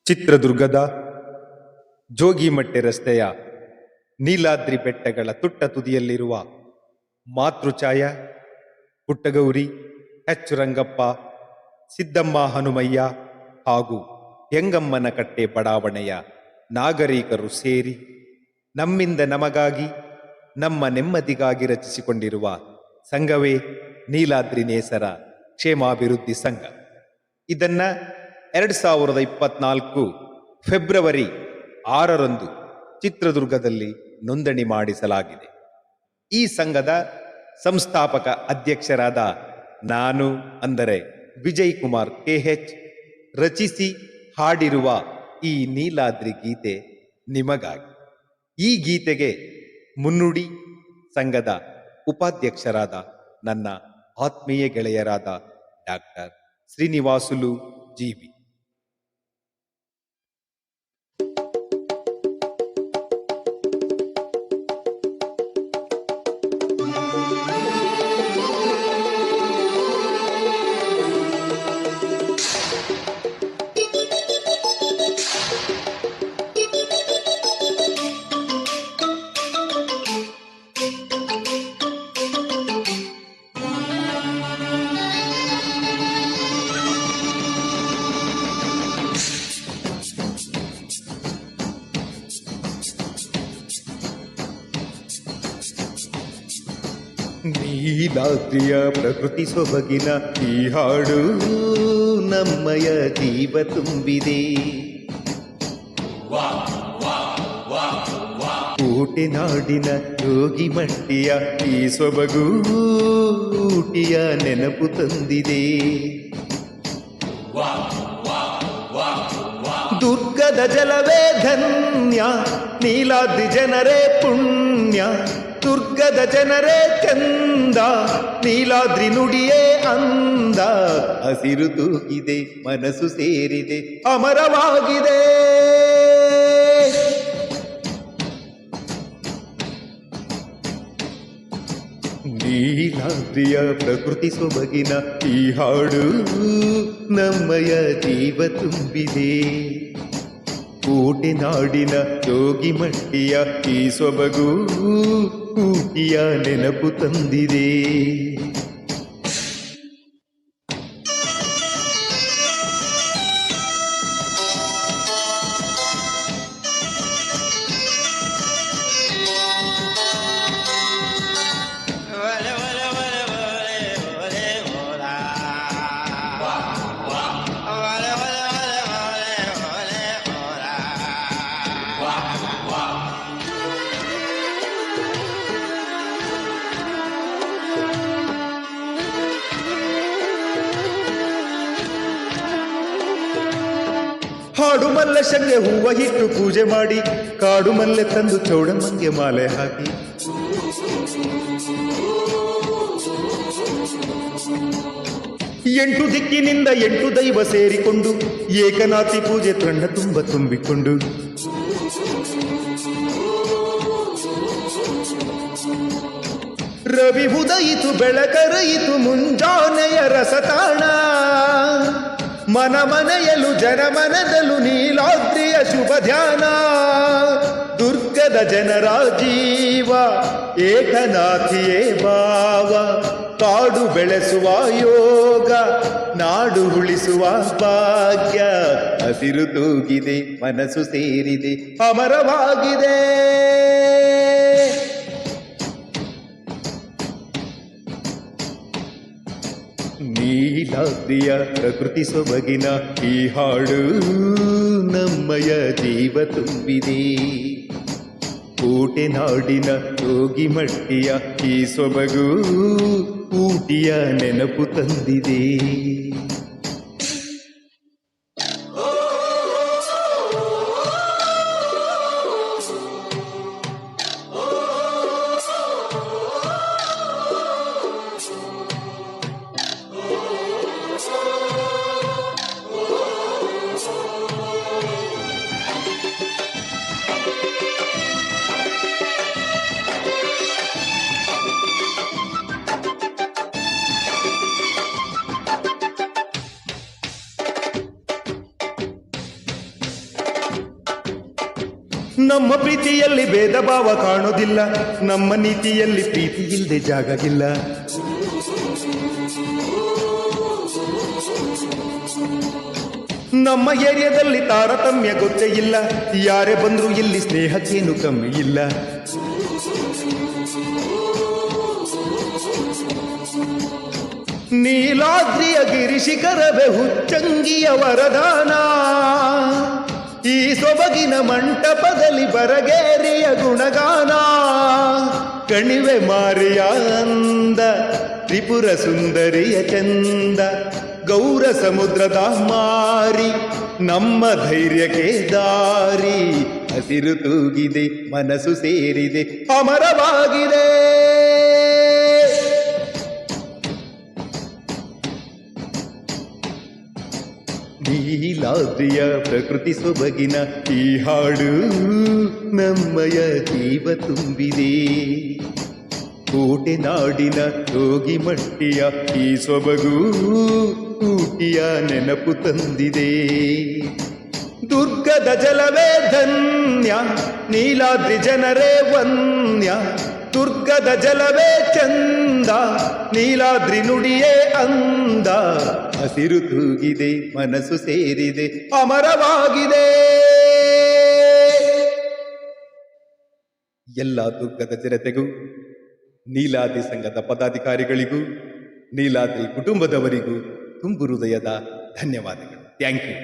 ಚಿತ್ರದುರ್ಗದ ಜೋಗಿಮಟ್ಟೆ ರಸ್ತೆಯ ನೀಲಾದ್ರಿ ಬೆಟ್ಟಗಳ ತುಟ್ಟ ತುದಿಯಲ್ಲಿರುವ ಮಾತೃಛಾಯ, ಪುಟ್ಟಗೌರಿ, ಎಚ್ ರಂಗಪ್ಪ, ಸಿದ್ದಮ್ಮ ಹನುಮಯ್ಯ ಹಾಗೂ ಯಂಗಮ್ಮನ ಕಟ್ಟೆ ಬಡಾವಣೆಯ ನಾಗರಿಕರು ಸೇರಿ ನಮ್ಮಿಂದ ನಮಗಾಗಿ, ನಮ್ಮ ನೆಮ್ಮದಿಗಾಗಿ ರಚಿಸಿಕೊಂಡಿರುವ ಸಂಘವೇ ನೀಲಾದ್ರಿ ನೇಸರ ಕ್ಷೇಮಾಭಿವೃದ್ಧಿ ಸಂಘ. ಇದನ್ನ 2024 ಫೆಬ್ರವರಿ 6ರಂದು ಚಿತ್ರದುರ್ಗದಲ್ಲಿ ನೋಂದಣಿ ಮಾಡಿಸಲಾಗಿದೆ. ಈ ಸಂಘದ ಸಂಸ್ಥಾಪಕ ಅಧ್ಯಕ್ಷರಾದ ನಾನು ಅಂದರೆ ವಿಜಯ್ ಕುಮಾರ್ KH ರಚಿಸಿ ಹಾಡಿರುವ ಈ ನೀಲಾದ್ರಿ ಗೀತೆ ನಿಮಗಾಗಿ. ಈ ಗೀತೆಗೆ ಮುನ್ನುಡಿ ಸಂಘದ ಉಪಾಧ್ಯಕ್ಷರಾದ ನನ್ನ ಆತ್ಮೀಯ ಗೆಳೆಯರಾದ ಡಾಕ್ಟರ್ ಶ್ರೀನಿವಾಸುಲು GB. ನೀಲಾದ್ರಿಯ ಪ್ರಕೃತಿ ಸೊಬಗಿನ ಈ ಹಾಡು ನಮ್ಮಯ ಜೀವ ತುಂಬಿದೆ. ಕೋಟೆ ನಾಡಿನ ಜೋಗಿಮಟ್ಟಿಯ ಈ ಸೊಬಗು ಊಟಿಯ ನೆನಪು ತಂದಿದೆ. ದುರ್ಗದ ಜಲವೇ ಧನ್ಯ, ನೀಲಾದ್ರಿ ಜನರೇ ಪುಣ್ಯ. ದುರ್ಗದ ಜನರೇ ಚಂದ, ನೀಲಾದ್ರಿ ನುಡಿಯೇ ಅಂದ. ಹಸಿರು ತೂಗಿದೆ, ಮನಸ್ಸು ಸೇರಿದೆ, ಅಮರವಾಗಿದೆ. ನೀಲಾದ್ರಿಯ ಪ್ರಕೃತಿ ಸೊಬಗಿನ ಈ ಹಾಡು ನಮ್ಮಯ ಜೀವ ತುಂಬಿದೆ. ಕೋಟೆ ನಾಡಿನ ಜೋಗಿಮಟ್ಟಿಯ ಈ ಸೊಬಗು ಊಟಿಯ ನೆನಪು ತಂದಿದೆ. ಹಾಡು ಮಲ್ಲೆ ಶಂಗೆ ಹೂವ ಇಟ್ಟು ಪೂಜೆ ಮಾಡಿ, ಕಾಡು ಮಲ್ಲೆ ತಂದು ಚೌಡಮ್ಮಂಗೆ ಮಾಲೆ ಹಾಕಿ, ಎಂಟು ದಿಕ್ಕಿನಿಂದ 8 ದೈವ ಸೇರಿಕೊಂಡು ಏಕನಾಥಿ ಪೂಜೆ ತಂಡ ತುಂಬ ತುಂಬಿಕೊಂಡು ರವಿ ಉದಯಿತು ಬೆಳಕರಯಿತು ಮುಂಜಾನೆಯ ರಸತಾಣ. ಮನ ಮನೆಯಲು ಜನಮನದಲು ನೀಲಾದ್ರಿಯ ಶುಭ ಧ್ಯಾನ. ದುರ್ಗದ ಜನರ ಜೀವ ಏಕನಾಥಿಯೇ ಭಾವ. ಕಾಡು ಬೆಳೆಸುವ ಯೋಗ, ನಾಡು ಉಳಿಸುವ ಭಾಗ್ಯ. ಹಸಿರು ತೂಗಿದೆ, ಮನಸ್ಸು ಸೇರಿದೆ, ಅಮರವಾಗಿದೆ. ನೀಲಾದ್ರಿಯ ಪ್ರಕೃತಿ ಸೊಬಗಿನ ಈ ಹಾಡು ನಮ್ಮಯ ಜೀವ ತುಂಬಿದೆ. ಕೋಟೆ ನಾಡಿನ ಜೋಗಿಮಟ್ಟಿಯ ಈ ಸೊಬಗು ಊಟಿಯ ನೆನಪು ತಂದಿದೆ. ನಮ್ಮ ಪ್ರೀತಿಯಲ್ಲಿ ಭೇದ ಭಾವ ಕಾಣೋದಿಲ್ಲ, ನಮ್ಮ ನೀತಿಯಲ್ಲಿ ಪ್ರೀತಿ ಇಲ್ಲದೆ ಜಾಗವಿಲ್ಲ. ನಮ್ಮ ಏರಿಯಾದಲ್ಲಿ ತಾರತಮ್ಯ ಗೊತ್ತೇ ಇಲ್ಲ, ಯಾರೇ ಬಂದ್ರು ಇಲ್ಲಿ ಸ್ನೇಹಕ್ಕೇನು ಕಮ್ಮಿ ಇಲ್ಲ. ನೀಲಾದ್ರಿಯ ಗಿರಿಶಿಖರವೇ ಹುಚ್ಚಂಗಿಯ ವರದಾನ, ಈ ಸೊಬಗಿನ ಮಂಟಪದಲ್ಲಿ ಬರಗೇರಿಯ ಗುಣಗಾನ. ಕಣಿವೆ ಮಾರಿಯ ಅಂದ, ತ್ರಿಪುರ ಸುಂದರಿಯ ಚಂದ, ಗೌರ ಸಮುದ್ರದ ಮಾರಿ ನಮ್ಮ ಧೈರ್ಯಕ್ಕೆ ದಾರಿ. ಹಸಿರು ತೂಗಿದೆ, ಮನಸ್ಸು ಸೇರಿದೆ, ಅಮರವಾಗಿದೆ. ನೀಲಾದ್ರಿಯ ಪ್ರಕೃತಿ ಸೊಬಗಿನ ಈ ಹಾಡು ನಮ್ಮಯ ಜೀವ ತುಂಬಿದೆ. ಕೋಟೆ ನಾಡಿನ ಹೋಗಿ ಮಟ್ಟಿಯ ಈ ಸೊಬಗು ಊಟಿಯ ನೆನಪು ತಂದಿದೆ. ದುರ್ಗದ ಜಲವೇ ಧನ್ಯ, ನೀಲಾದ್ರಿ ಜನರೇ ವನ್ಯ. ದುರ್ಗದ ಜಲವೇ ಚಂದ, ನೀಲಾದ್ರಿ ನುಡಿಯೇ ಅಂದ. ಹಸಿರು ತೂಗಿದೆ, ಮನಸ್ಸು ಸೇರಿದೆ, ಅಮರವಾಗಿದೆ. ಎಲ್ಲ ದುರ್ಗದ ಜನತೆಗೂ, ನೀಲಾದ್ರಿ ಸಂಘದ ಪದಾಧಿಕಾರಿಗಳಿಗೂ, ನೀಲಾದ್ರಿ ಕುಟುಂಬದವರಿಗೂ ತುಂಬು ಹೃದಯದ ಧನ್ಯವಾದಗಳು. Thank you.